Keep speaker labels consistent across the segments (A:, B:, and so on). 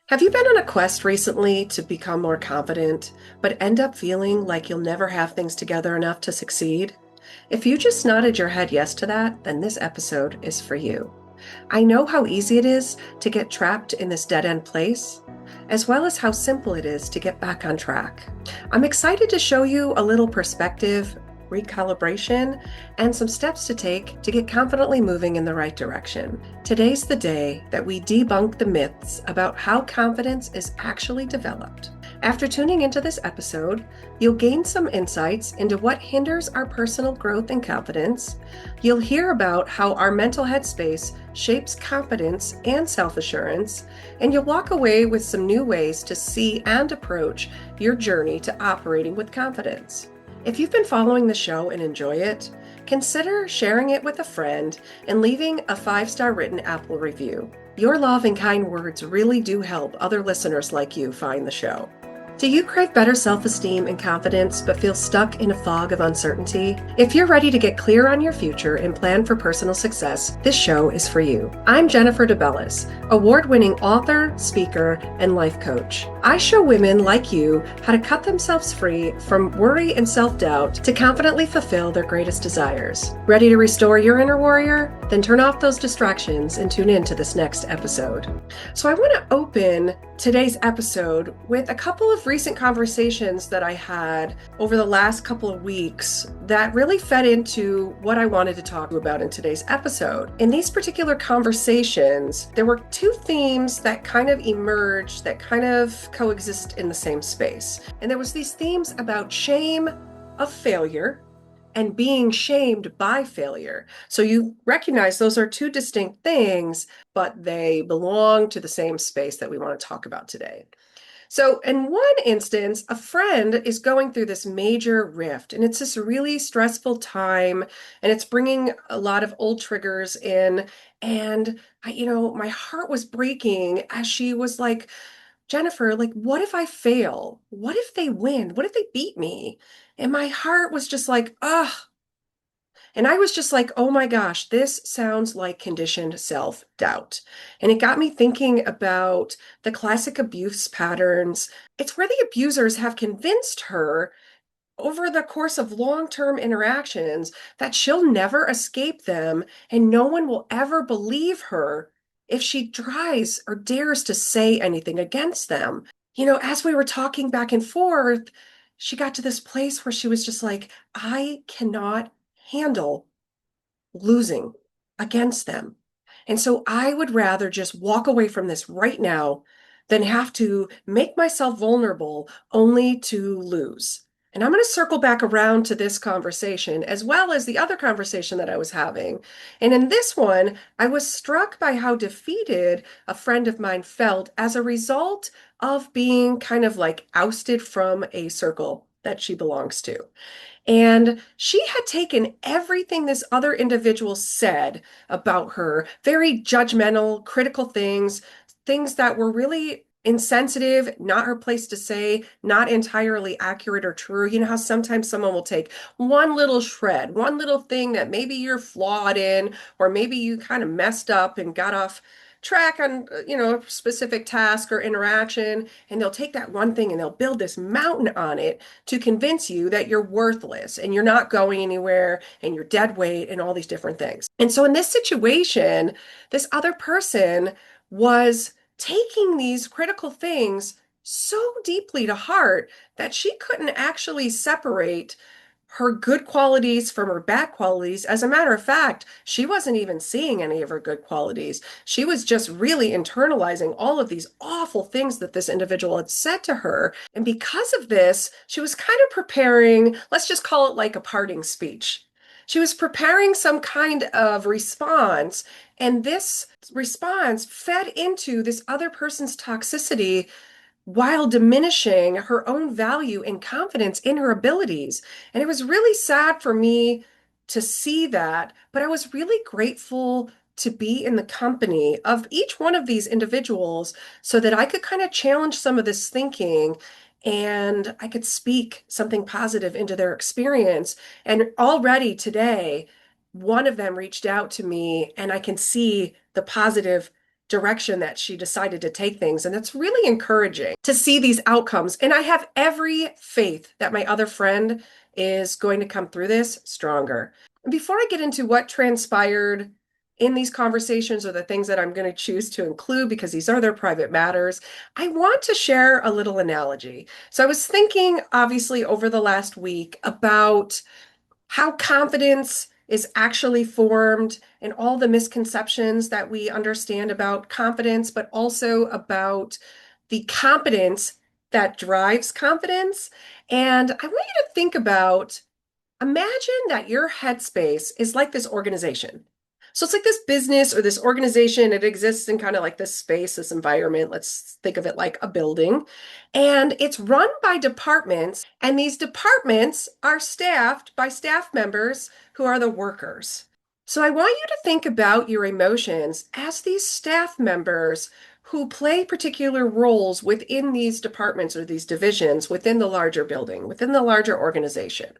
A: Have you been on a quest recently to become more confident, but end up feeling like you'll never have things together enough to succeed? If you just nodded your head yes to that, then this episode is for you. I know how easy it is to get trapped in this dead end place, as well as how simple it is to get back on track. I'm excited to show you a little perspective, recalibration, and some steps to take to get confidently moving in the right direction. Today's the day that we debunk the myths about how confidence is actually developed. After tuning into this episode, you'll gain some insights into what hinders our personal growth and confidence. You'll hear about how our mental headspace shapes competence and self-assurance, and you'll walk away with some new ways to see and approach your journey to operating with confidence. If you've been following the show and enjoy it, consider sharing it with a friend and leaving a 5-star written Apple review. Your love and kind words really do help other listeners like you find the show. Do you crave better self-esteem and confidence but feel stuck in a fog of uncertainty? If you're ready to get clear on your future and plan for personal success, this show is for you. I'm Jennifer DeBellis, award-winning author, speaker, and life coach. I show women like you how to cut themselves free from worry and self-doubt to confidently fulfill their greatest desires. Ready to restore your inner warrior? Then turn off those distractions and tune in to this next episode. So I want to open today's episode with a couple of recent conversations that I had over the last couple of weeks that really fed into what I wanted to talk about in today's episode. In these particular conversations, there were two themes that kind of emerged that kind of coexist in the same space. And there was these themes about shame of failure and being shamed by failure. So you recognize those are two distinct things, but they belong to the same space that we want to talk about today. So in one instance, a friend is going through this major rift, and it's this really stressful time, and it's bringing a lot of old triggers in. And my heart was breaking as she was like, Jennifer, like, what if I fail? What if they win? What if they beat me? And my heart was just like, ugh. And I was just like, oh my gosh, this sounds like conditioned self-doubt. And it got me thinking about the classic abuse patterns. It's where the abusers have convinced her over the course of long-term interactions that she'll never escape them and no one will ever believe her if she tries or dares to say anything against them. As we were talking back and forth, she got to this place where she was just like, I cannot handle losing against them. And so I would rather just walk away from this right now than have to make myself vulnerable only to lose. And I'm going to circle back around to this conversation as well as the other conversation that I was having. And in this one, I was struck by how defeated a friend of mine felt as a result of being kind of like ousted from a circle that she belongs to. And she had taken everything this other individual said about her, very judgmental, critical things, things that were really insensitive, not her place to say, not entirely accurate or true. You know how sometimes someone will take one little shred, one little thing that maybe you're flawed in, or maybe you kind of messed up and got off track on, a specific task or interaction, and they'll take that one thing and they'll build this mountain on it to convince you that you're worthless and you're not going anywhere and you're dead weight and all these different things. And so in this situation, this other person was taking these critical things so deeply to heart that she couldn't actually separate her good qualities from her bad qualities. As a matter of fact, she wasn't even seeing any of her good qualities. She was just really internalizing all of these awful things that this individual had said to her. And because of this, she was kind of preparing, let's just call it like a parting speech. She was preparing some kind of response, and this response fed into this other person's toxicity while diminishing her own value and confidence in her abilities. And it was really sad for me to see that, but I was really grateful to be in the company of each one of these individuals so that I could kind of challenge some of this thinking and I could speak something positive into their experience. And already today, one of them reached out to me and I can see the positive direction that she decided to take things. And it's really encouraging to see these outcomes. And I have every faith that my other friend is going to come through this stronger. And before I get into what transpired in these conversations or the things that I'm going to choose to include, because these are their private matters, I want to share a little analogy. So I was thinking, obviously, over the last week about how confidence is actually formed and all the misconceptions that we understand about confidence, but also about the competence that drives confidence. And I want you to think about, imagine that your headspace is like this organization. So it's like this business or this organization. It exists in kind of like this space, this environment. Let's think of it like a building. And it's run by departments. And these departments are staffed by staff members who are the workers. So I want you to think about your emotions as these staff members who play particular roles within these departments or these divisions within the larger building, within the larger organization.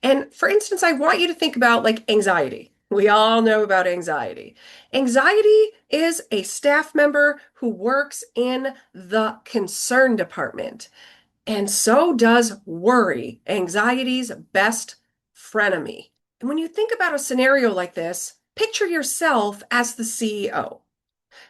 A: And for instance, I want you to think about like anxiety. We all know about anxiety. Anxiety is a staff member who works in the concern department. And so does worry, anxiety's best frenemy. And when you think about a scenario like this, picture yourself as the CEO.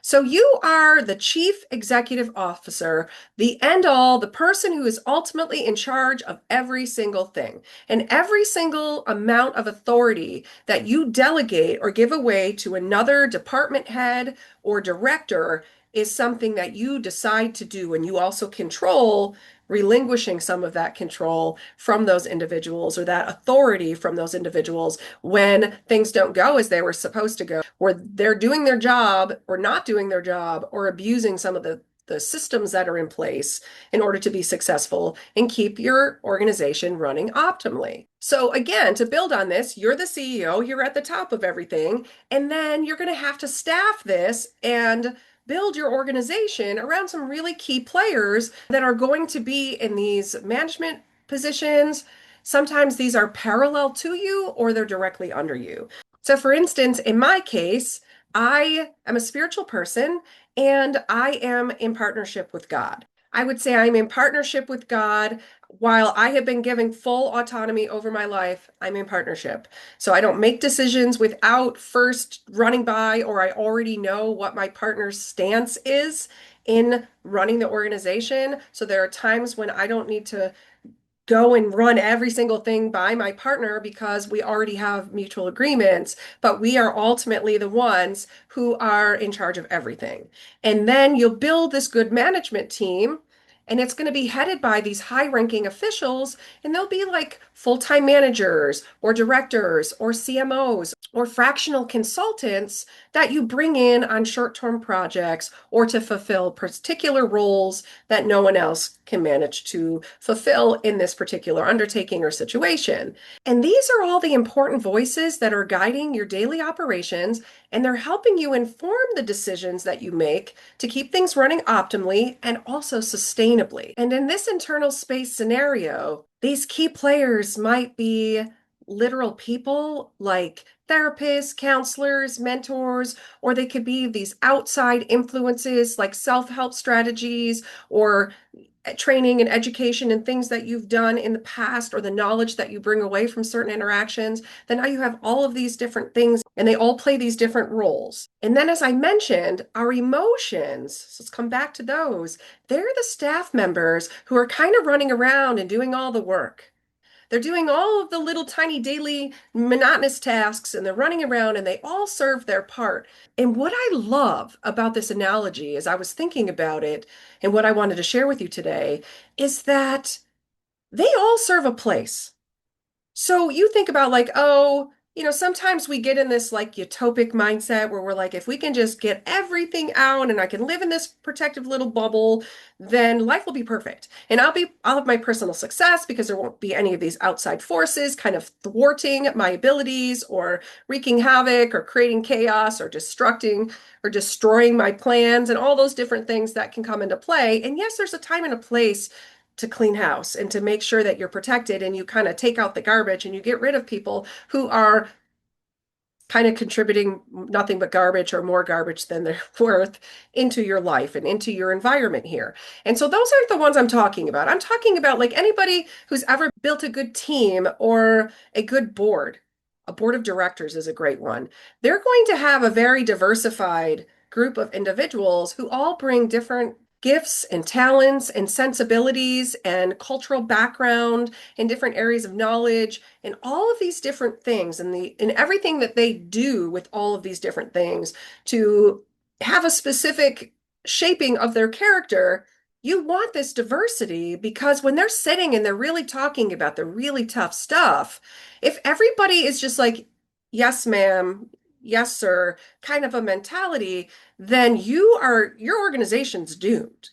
A: So you are the chief executive officer, the end all, the person who is ultimately in charge of every single thing. And every single amount of authority that you delegate or give away to another department head or director is something that you decide to do. And you also control relinquishing some of that control from those individuals or that authority from those individuals when things don't go as they were supposed to go, or they're doing their job or not doing their job or abusing some of the systems that are in place in order to be successful and keep your organization running optimally. So again, to build on this, you're the CEO, you're at the top of everything, and then you're going to have to staff this and build your organization around some really key players that are going to be in these management positions. Sometimes these are parallel to you or they're directly under you. So, for instance, in my case, I am a spiritual person and I am in partnership with God. I would say I'm in partnership with God. While I have been given full autonomy over my life, I'm in partnership. So I don't make decisions without first running by, or I already know what my partner's stance is in running the organization. So there are times when I don't need to go and run every single thing by my partner because we already have mutual agreements, but we are ultimately the ones who are in charge of everything. And then you'll build this good management team, and it's going to be headed by these high-ranking officials, and they'll be like full-time managers or directors or CMOs or fractional consultants that you bring in on short-term projects or to fulfill particular roles that no one else can manage to fulfill in this particular undertaking or situation. And these are all the important voices that are guiding your daily operations, and they're helping you inform the decisions that you make to keep things running optimally and also sustainably. And in this internal space scenario, these key players might be literal people like therapists, counselors, mentors, or they could be these outside influences like self-help strategies or training and education and things that you've done in the past or the knowledge that you bring away from certain interactions. Then now you have all of these different things and they all play these different roles. And then, as I mentioned, our emotions, so let's come back to those. They're the staff members who are kind of running around and doing all the work. They're doing all of the little tiny daily monotonous tasks and they're running around and they all serve their part. And what I love about this analogy as I was thinking about it and what I wanted to share with you today is that they all serve a place. So you think about like, oh, sometimes we get in this like utopic mindset where we're like, if we can just get everything out and I can live in this protective little bubble, then life will be perfect. And I'll have my personal success because there won't be any of these outside forces kind of thwarting my abilities or wreaking havoc or creating chaos or destructing or destroying my plans and all those different things that can come into play. And yes, there's a time and a place to clean house and to make sure that you're protected and you kind of take out the garbage and you get rid of people who are kind of contributing nothing but garbage or more garbage than they're worth into your life and into your environment here. And so those aren't the ones I'm talking about. I'm talking about like anybody who's ever built a good team or a good board. A board of directors is a great one. They're going to have a very diversified group of individuals who all bring different gifts and talents and sensibilities and cultural background and different areas of knowledge and all of these different things and the and everything that they do with all of these different things to have a specific shaping of their character. You want this diversity because when they're sitting and they're really talking about the really tough stuff, if everybody is just like, yes, ma'am, yes, sir, kind of a mentality, then your organization's doomed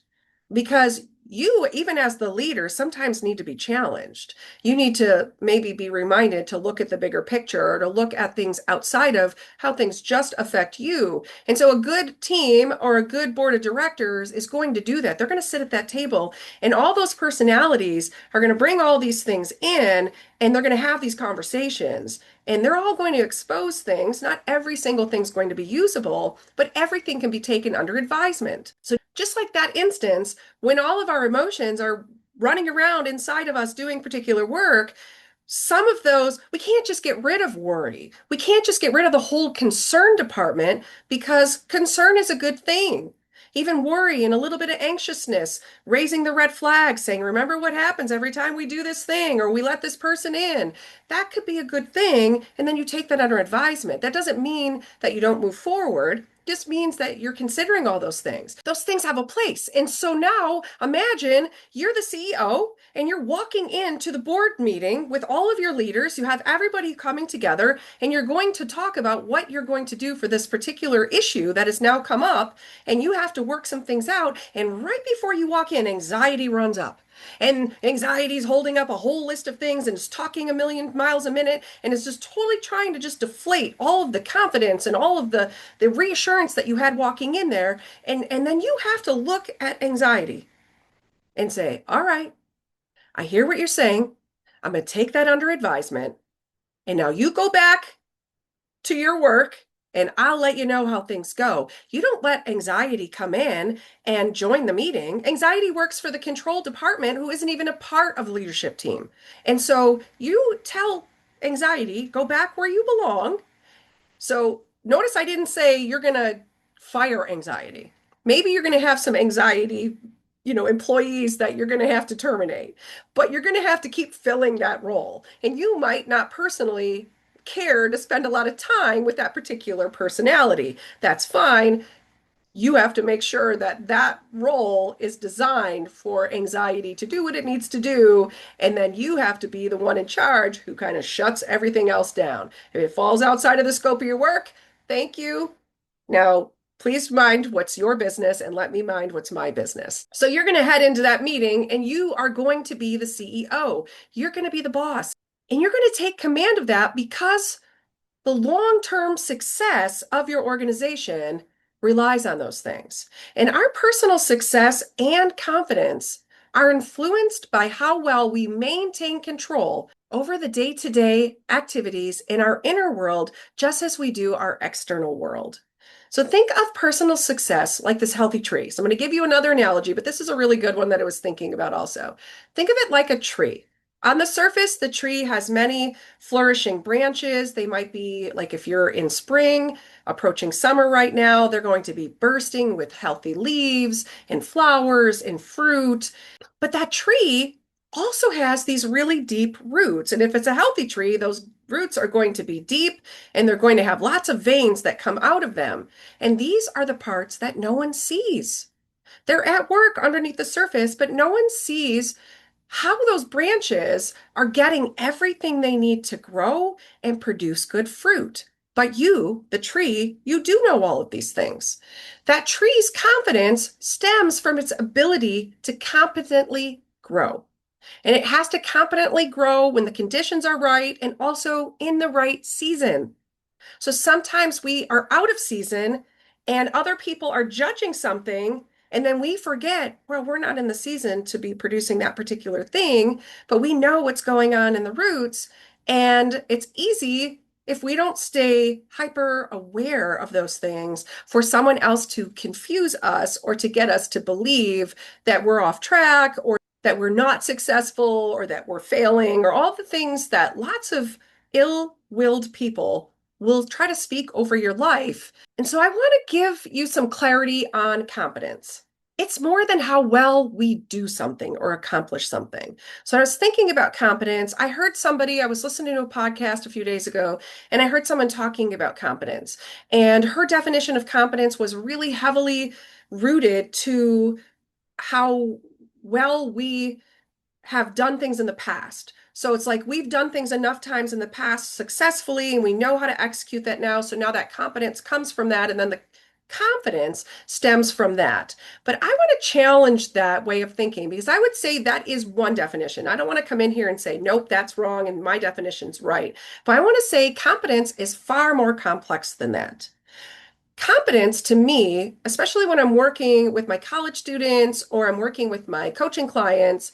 A: because you, even as the leader, sometimes need to be challenged. You need to maybe be reminded to look at the bigger picture or to look at things outside of how things just affect you. And so a good team or a good board of directors is going to do that. They're going to sit at that table and all those personalities are going to bring all these things in and they're going to have these conversations. And they're all going to expose things. Not every single thing's going to be usable, but everything can be taken under advisement. So just like that instance, when all of our emotions are running around inside of us doing particular work, some of those, we can't just get rid of worry. We can't just get rid of the whole concern department because concern is a good thing. Even worry and a little bit of anxiousness, raising the red flag, saying, remember what happens every time we do this thing or we let this person in. That could be a good thing. And then you take that under advisement. That doesn't mean that you don't move forward. Just means that you're considering all those things. Those things have a place. And so now imagine you're the CEO and you're walking into the board meeting with all of your leaders. You have everybody coming together and you're going to talk about what you're going to do for this particular issue that has now come up. And you have to work some things out. And right before you walk in, anxiety runs up. And anxiety is holding up a whole list of things and is talking a million miles a minute and is just totally trying to just deflate all of the confidence and all of the reassurance that you had walking in there. And then you have to look at anxiety and say, all right, I hear what you're saying. I'm going to take that under advisement. And now you go back to your work and I'll let you know how things go. You don't let anxiety come in and join the meeting. Anxiety works for the control department who isn't even a part of the leadership team. And so you tell anxiety, go back where you belong. So notice I didn't say you're going to fire anxiety. Maybe you're going to have some anxiety, employees that you're going to have to terminate, but you're going to have to keep filling that role. And you might not personally care to spend a lot of time with that particular personality. That's fine. You have to make sure that that role is designed for anxiety to do what it needs to do. And then you have to be the one in charge who kind of shuts everything else down. If it falls outside of the scope of your work, thank you. Now, please mind what's your business and let me mind what's my business. So you're going to head into that meeting and you are going to be the CEO. You're going to be the boss. And you're going to take command of that because the long-term success of your organization relies on those things. And our personal success and confidence are influenced by how well we maintain control over the day-to-day activities in our inner world, just as we do our external world. So think of personal success like this healthy tree. So I'm going to give you another analogy, but this is a really good one that I was thinking about also. Think of it like a tree. On the surface, the tree has many flourishing branches. They might be like if you're in spring, approaching summer right now, they're going to be bursting with healthy leaves and flowers and fruit. But that tree also has these really deep roots. And if it's a healthy tree, those roots are going to be deep and they're going to have lots of veins that come out of them. And these are the parts that no one sees. They're at work underneath the surface, but no one sees how those branches are getting everything they need to grow and produce good fruit. But you, the tree, you do know all of these things. That tree's confidence stems from its ability to competently grow. And it has to competently grow when the conditions are right and also in the right season. So sometimes we are out of season and other people are judging something. And then we forget, well, we're not in the season to be producing that particular thing, but we know what's going on in the roots. And it's easy if we don't stay hyper aware of those things for someone else to confuse us or to get us to believe that we're off track or that we're not successful or that we're failing or all the things that lots of ill-willed people will try to speak over your life. And so I want to give you some clarity on competence. It's more than how well we do something or accomplish something. So I was thinking about competence. I was listening to a podcast a few days ago, and I heard someone talking about competence. And her definition of competence was really heavily rooted to how well we have done things in the past. So it's like we've done things enough times in the past successfully, and we know how to execute that now. So now that competence comes from that, and then the confidence stems from that. But I want to challenge that way of thinking because I would say that is one definition. I don't want to come in here and say, nope, that's wrong, and my definition's right. But I want to say competence is far more complex than that. Competence to me, especially when I'm working with my college students or I'm working with my coaching clients,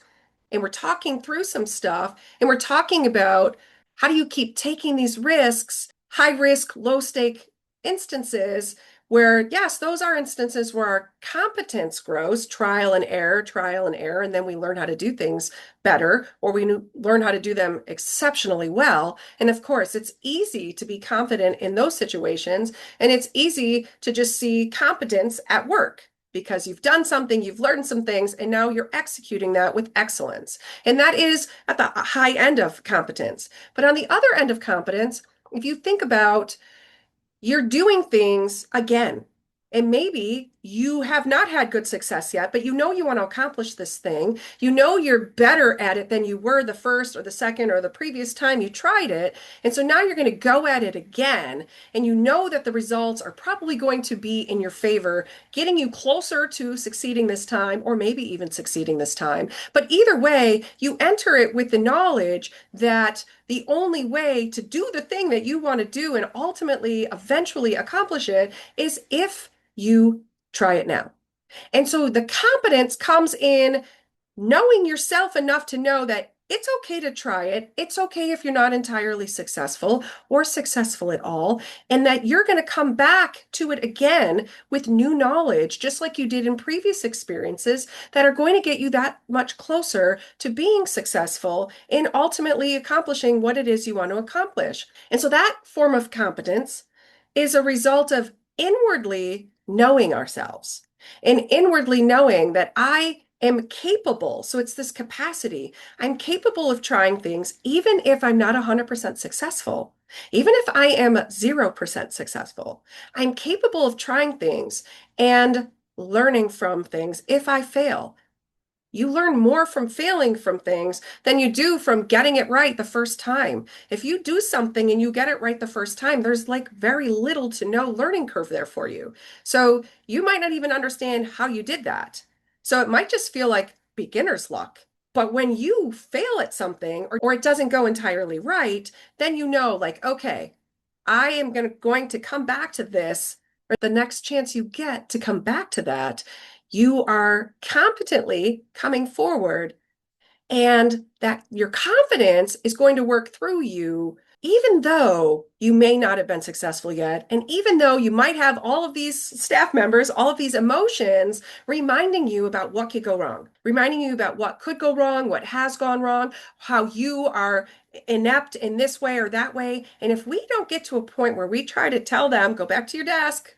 A: and we're talking through some stuff and we're talking about how do you keep taking these risks, high risk, low stake instances where, yes, those are instances where our competence grows, trial and error, and then we learn how to do things better or we learn how to do them exceptionally well. And of course, it's easy to be confident in those situations, and it's easy to just see competence at work because you've done something, you've learned some things, and now you're executing that with excellence. And that is at the high end of competence. But on the other end of competence, if you think about you're doing things again. And maybe you have not had good success yet, but you know you want to accomplish this thing. You know you're better at it than you were the first or the second or the previous time you tried it. And so now you're going to go at it again. And you know that the results are probably going to be in your favor, getting you closer to succeeding this time, or maybe even succeeding this time. But either way, you enter it with the knowledge that the only way to do the thing that you want to do and ultimately, eventually accomplish it is if you try it now. And so the competence comes in knowing yourself enough to know that it's okay to try it. It's okay if you're not entirely successful or successful at all, and that you're going to come back to it again with new knowledge, just like you did in previous experiences that are going to get you that much closer to being successful and ultimately accomplishing what it is you want to accomplish. And so that form of competence is a result of inwardly knowing ourselves and inwardly knowing that I am capable. So it's this capacity. I'm capable of trying things, even if I'm not 100% successful. Even if I am 0% successful, I'm capable of trying things and learning from things if I fail. You learn more from failing from things than you do from getting it right the first time. If you do something and you get it right the first time, there's like very little to no learning curve there for you. So you might not even understand how you did that. So it might just feel like beginner's luck. But when you fail at something or it doesn't go entirely right, then you know, like, okay, I am going to come back to this, or the next chance you get to come back to that, you are competently coming forward, and that your confidence is going to work through you, even though you may not have been successful yet. And even though you might have all of these staff members, all of these emotions reminding you about what could go wrong, reminding you about what could go wrong, what has gone wrong, how you are inept in this way or that way. And if we don't get to a point where we try to tell them, go back to your desk,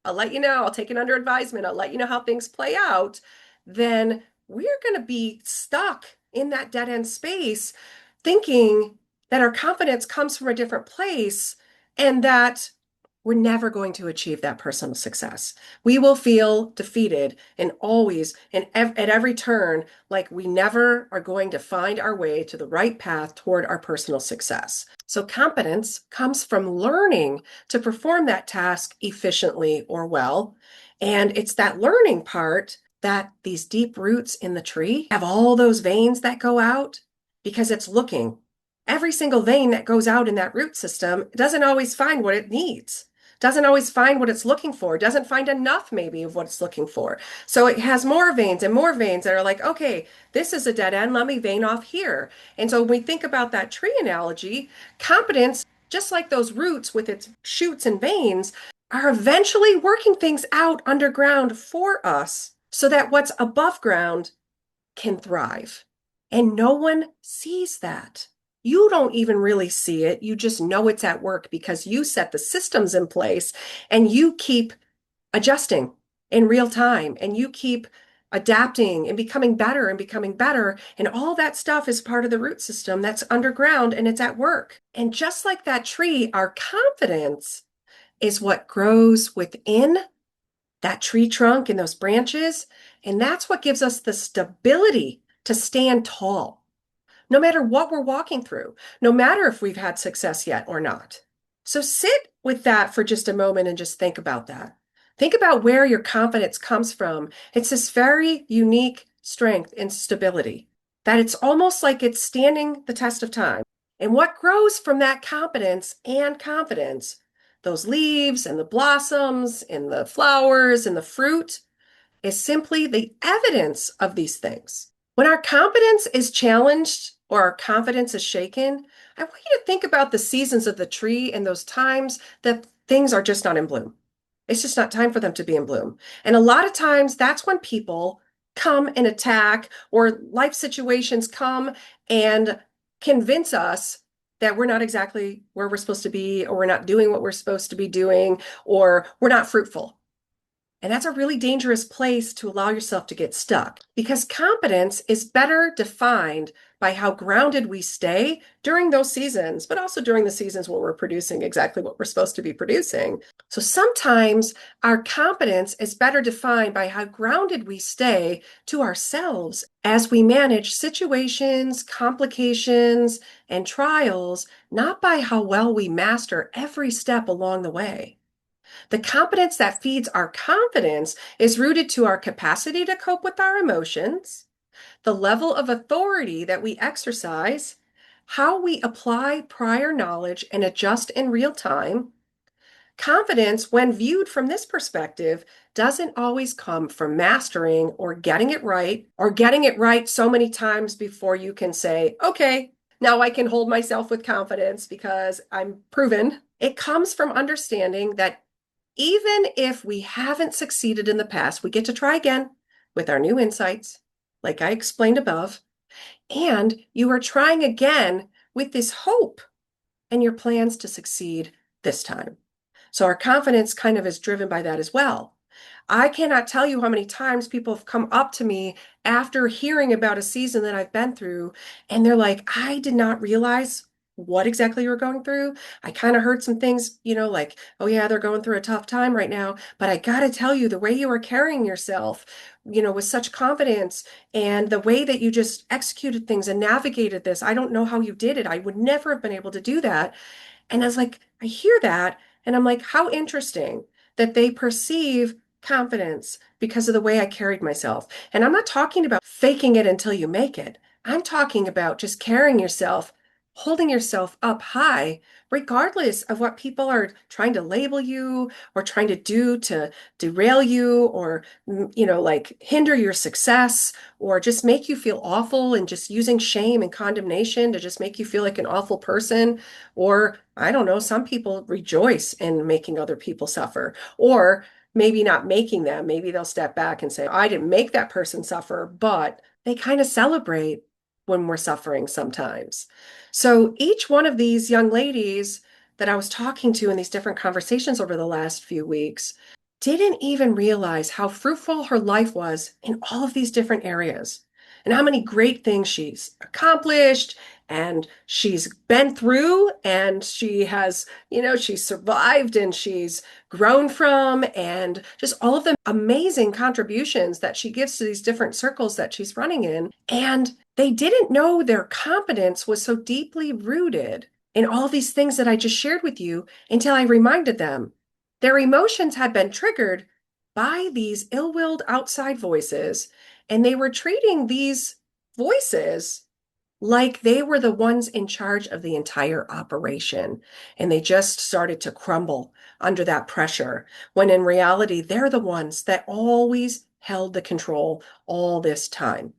A: I'll let you know, I'll take it under advisement, I'll let you know how things play out, then we're going to be stuck in that dead end space thinking that our confidence comes from a different place and that we're never going to achieve that personal success. We will feel defeated and always and at every turn, like we never are going to find our way to the right path toward our personal success. So competence comes from learning to perform that task efficiently or well. And it's that learning part that these deep roots in the tree have all those veins that go out because it's looking. Every single vein that goes out in that root system doesn't always find what it needs, doesn't always find what it's looking for, doesn't find enough maybe of what it's looking for. So it has more veins and more veins that are like, okay, this is a dead end, let me vein off here. And so when we think about that tree analogy, competence just like those roots with its shoots and veins are eventually working things out underground for us so that what's above ground can thrive. And no one sees that. You don't even really see it. You just know it's at work because you set the systems in place and you keep adjusting in real time and you keep adapting and becoming better and becoming better. And all that stuff is part of the root system that's underground and it's at work. And just like that tree, our confidence is what grows within that tree trunk and those branches. And that's what gives us the stability to stand tall, no matter what we're walking through, no matter if we've had success yet or not. So sit with that for just a moment and just think about that. Think about where your confidence comes from. It's this very unique strength and stability that it's almost like it's standing the test of time. And what grows from that competence and confidence, those leaves and the blossoms and the flowers and the fruit, is simply the evidence of these things. When our confidence is challenged or our confidence is shaken, I want you to think about the seasons of the tree and those times that things are just not in bloom. It's just not time for them to be in bloom. And a lot of times that's when people come and attack or life situations come and convince us that we're not exactly where we're supposed to be, or we're not doing what we're supposed to be doing, or we're not fruitful. And that's a really dangerous place to allow yourself to get stuck because competence is better defined by how grounded we stay during those seasons, but also during the seasons where we're producing exactly what we're supposed to be producing. So sometimes our competence is better defined by how grounded we stay to ourselves as we manage situations, complications, and trials, not by how well we master every step along the way. The competence that feeds our confidence is rooted to our capacity to cope with our emotions, the level of authority that we exercise, how we apply prior knowledge and adjust in real time. Confidence, when viewed from this perspective, doesn't always come from mastering or getting it right so many times before you can say, okay, now I can hold myself with confidence because I'm proven. It comes from understanding that even if we haven't succeeded in the past, we get to try again with our new insights, like I explained above. And you are trying again with this hope and your plans to succeed this time. So our confidence kind of is driven by that as well. I cannot tell you how many times people have come up to me after hearing about a season that I've been through, and they're like, I did not realize what exactly you were going through. I kind of heard some things, like, oh yeah, they're going through a tough time right now. But I got to tell you, the way you were carrying yourself, with such confidence and the way that you just executed things and navigated this, I don't know how you did it. I would never have been able to do that. And I was like, I hear that. And I'm like, how interesting that they perceive confidence because of the way I carried myself. And I'm not talking about faking it until you make it. I'm talking about just carrying yourself, holding yourself up high, regardless of what people are trying to label you or trying to do to derail you or, like hinder your success or just make you feel awful and just using shame and condemnation to just make you feel like an awful person. Or, I don't know, some people rejoice in making other people suffer, or maybe not making them. Maybe they'll step back and say, I didn't make that person suffer, but they kind of celebrate when we're suffering sometimes. So each one of these young ladies that I was talking to in these different conversations over the last few weeks didn't even realize how fruitful her life was in all of these different areas and how many great things she's accomplished and she's been through, and she has, she's survived and she's grown from, and just all of the amazing contributions that she gives to these different circles that she's running in. And they didn't know their competence was so deeply rooted in all these things that I just shared with you until I reminded them. Their emotions had been triggered by these ill-willed outside voices, and they were treating these voices like they were the ones in charge of the entire operation. And they just started to crumble under that pressure, when in reality, they're the ones that always held the control all this time.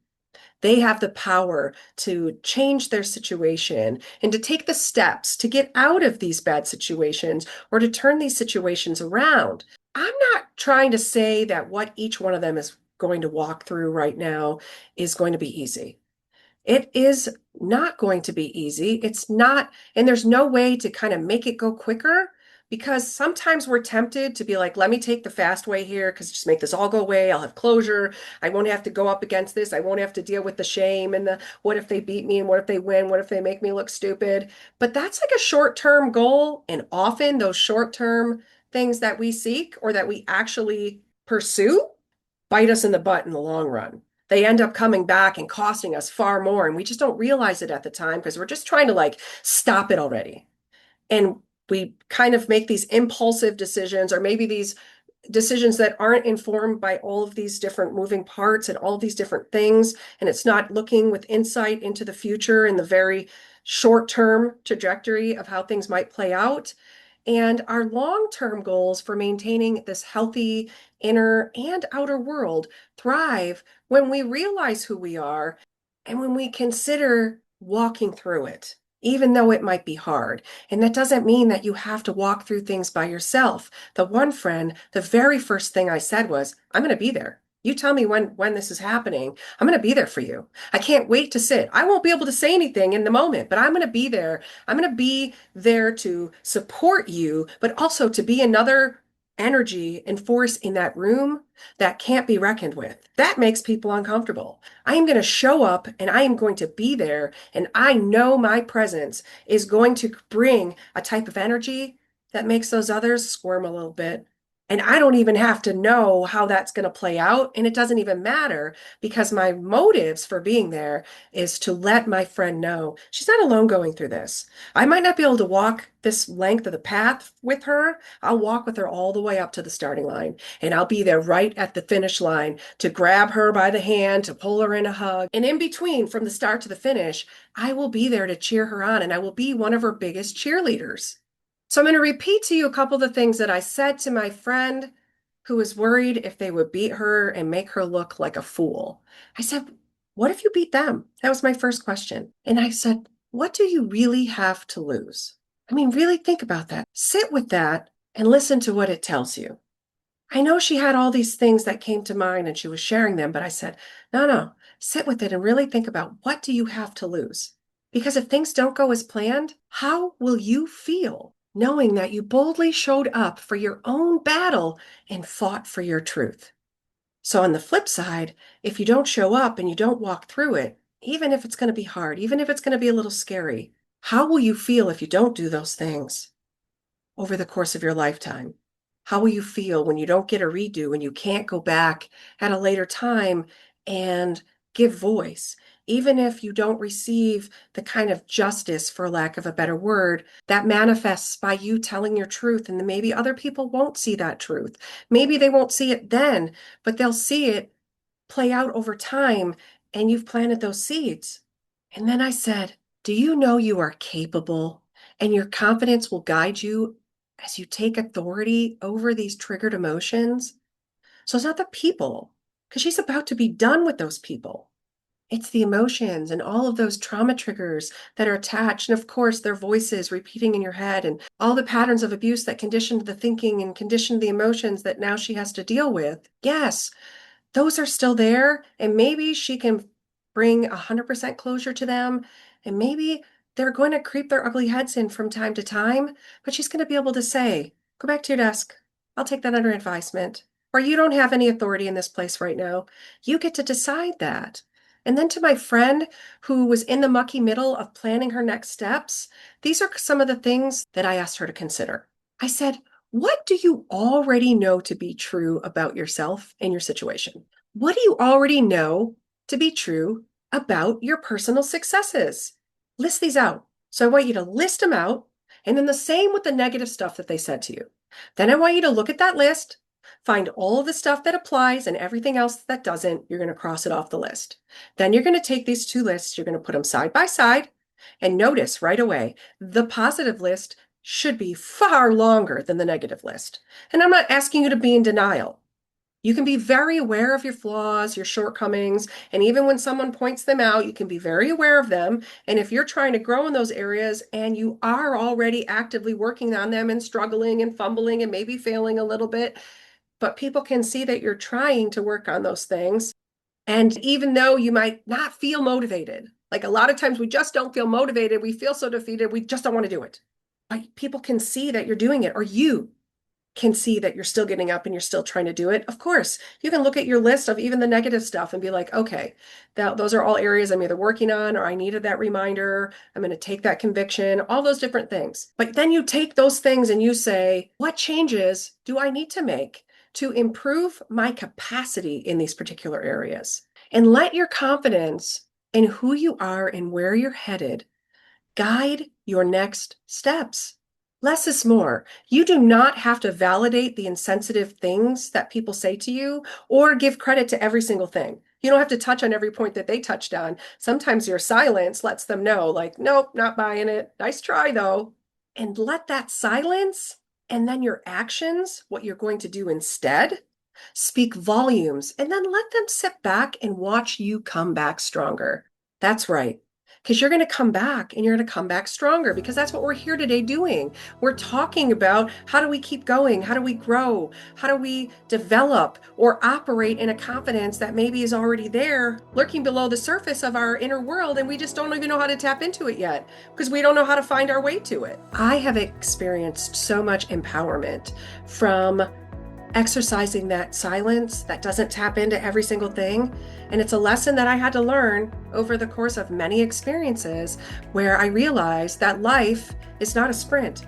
A: They have the power to change their situation and to take the steps to get out of these bad situations or to turn these situations around. I'm not trying to say that what each one of them is going to walk through right now is going to be easy. It is not going to be easy. It's not, and there's no way to kind of make it go quicker because sometimes we're tempted to be like, let me take the fast way here because just make this all go away. I'll have closure. I won't have to go up against this. I won't have to deal with the shame and the what if they beat me and what if they win? What if they make me look stupid? But that's like a short-term goal. And often those short-term things that we seek or that we actually pursue bite us in the butt in the long run. They end up coming back and costing us far more. And we just don't realize it at the time because we're just trying to like stop it already. And we kind of make these impulsive decisions or maybe these decisions that aren't informed by all of these different moving parts and all these different things. And it's not looking with insight into the future and the very short term trajectory of how things might play out. And our long-term goals for maintaining this healthy inner and outer world thrive when we realize who we are and when we consider walking through it, even though it might be hard. And that doesn't mean that you have to walk through things by yourself. The one friend, the very first thing I said was, I'm going to be there. You tell me when this is happening. I'm going to be there for you. I can't wait to sit. I won't be able to say anything in the moment, but I'm going to be there. I'm going to be there to support you, but also to be another energy and force in that room that can't be reckoned with. That makes people uncomfortable. I am going to show up and I am going to be there. And I know my presence is going to bring a type of energy that makes those others squirm a little bit. And I don't even have to know how that's going to play out. And it doesn't even matter because my motives for being there is to let my friend know she's not alone going through this. I might not be able to walk this length of the path with her. I'll walk with her all the way up to the starting line. And I'll be there right at the finish line to grab her by the hand, to pull her in a hug. And in between, from the start to the finish, I will be there to cheer her on. And I will be one of her biggest cheerleaders. So I'm going to repeat to you a couple of the things that I said to my friend who was worried if they would beat her and make her look like a fool. I said, what if you beat them? That was my first question. And I said, what do you really have to lose? I mean, really think about that. Sit with that and listen to what it tells you. I know she had all these things that came to mind and she was sharing them, but I said, no, sit with it and really think about what do you have to lose? Because if things don't go as planned, how will you feel knowing that you boldly showed up for your own battle and fought for your truth? So on the flip side, if you don't show up and you don't walk through it, even if it's going to be hard, even if it's going to be a little scary, how will you feel if you don't do those things over the course of your lifetime? How will you feel when you don't get a redo and you can't go back at a later time and give voice? Even if you don't receive the kind of justice, for lack of a better word, that manifests by you telling your truth. And then maybe other people won't see that truth. Maybe they won't see it then, but they'll see it play out over time. And you've planted those seeds. And then I said, do you know you are capable and your confidence will guide you as you take authority over these triggered emotions? So it's not the people, because she's about to be done with those people. It's the emotions and all of those trauma triggers that are attached. And of course, their voices repeating in your head and all the patterns of abuse that conditioned the thinking and conditioned the emotions that now she has to deal with. Yes, those are still there. And maybe she can bring 100% closure to them. And maybe they're going to creep their ugly heads in from time to time, but she's going to be able to say, go back to your desk. I'll take that under advisement. Or you don't have any authority in this place right now. You get to decide that. And then to my friend who was in the mucky middle of planning her next steps, these are some of the things that I asked her to consider. I said, what do you already know to be true about yourself and your situation? What do you already know to be true about your personal successes? List these out. So I want you to list them out, and then the same with the negative stuff that they said to you. Then I want you to look at that list, find all of the stuff that applies and everything else that doesn't, you're going to cross it off the list. Then you're going to take these two lists, you're going to put them side by side, and notice right away the positive list should be far longer than the negative list. And I'm not asking you to be in denial. You can be very aware of your flaws, your shortcomings, and even when someone points them out, you can be very aware of them. And if you're trying to grow in those areas and you are already actively working on them and struggling and fumbling and maybe failing a little bit, but people can see that you're trying to work on those things. And even though you might not feel motivated, like a lot of times we just don't feel motivated, we feel so defeated, we just don't want to do it. But people can see that you're doing it, or you can see that you're still getting up and you're still trying to do it. Of course, you can look at your list of even the negative stuff and be like, okay, those are all areas I'm either working on or I needed that reminder. I'm going to take that conviction, all those different things. But then you take those things and you say, what changes do I need to make to improve my capacity in these particular areas? And let your confidence in who you are and where you're headed guide your next steps. Less is more. You do not have to validate the insensitive things that people say to you or give credit to every single thing. You don't have to touch on every point that they touched on. Sometimes your silence lets them know, like, nope, not buying it. Nice try, though. And let that silence and then your actions, what you're going to do instead, speak volumes. And then let them sit back and watch you come back stronger. That's right. Because you're going to come back and you're going to come back stronger, because that's what we're here today doing. We're talking about how do we keep going? How do we grow? How do we develop or operate in a confidence that maybe is already there, lurking below the surface of our inner world, and we just don't even know how to tap into it yet because we don't know how to find our way to it. I have experienced so much empowerment from exercising that silence that doesn't tap into every single thing. And it's a lesson that I had to learn over the course of many experiences where I realized that life is not a sprint,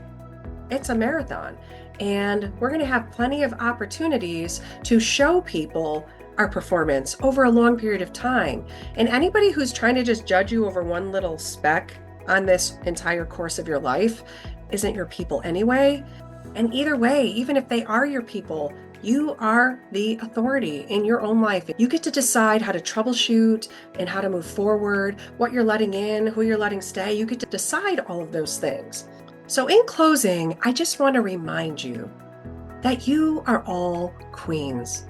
A: it's a marathon. And we're going to have plenty of opportunities to show people our performance over a long period of time. And anybody who's trying to just judge you over one little speck on this entire course of your life isn't your people anyway. And either way, even if they are your people, you are the authority in your own life. You get to decide how to troubleshoot and how to move forward, what you're letting in, who you're letting stay. You get to decide all of those things. So in closing, I just want to remind you that you are all queens.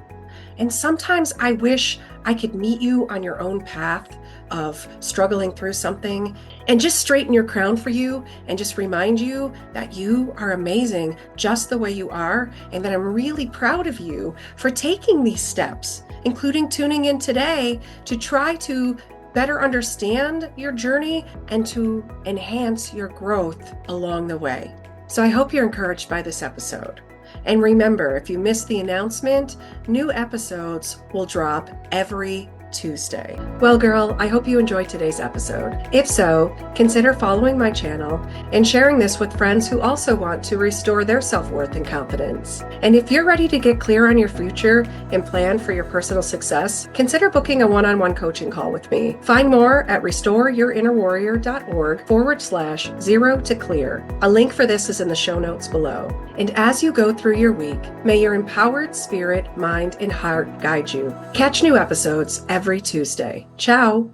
A: And sometimes I wish I could meet you on your own path of struggling through something and just straighten your crown for you and just remind you that you are amazing just the way you are, and that I'm really proud of you for taking these steps, including tuning in today to try to better understand your journey and to enhance your growth along the way. So I hope you're encouraged by this episode. And remember, if you missed the announcement, new episodes will drop every Tuesday. Well, girl, I hope you enjoyed today's episode. If so, consider following my channel and sharing this with friends who also want to restore their self-worth and confidence. And if you're ready to get clear on your future and plan for your personal success, consider booking a one-on-one coaching call with me. Find more at restoreyourInnerWarrior.org/0 to clear. A link for this is in the show notes below. And as you go through your week, may your empowered spirit, mind, and heart guide you. Catch new episodes every Tuesday. Ciao.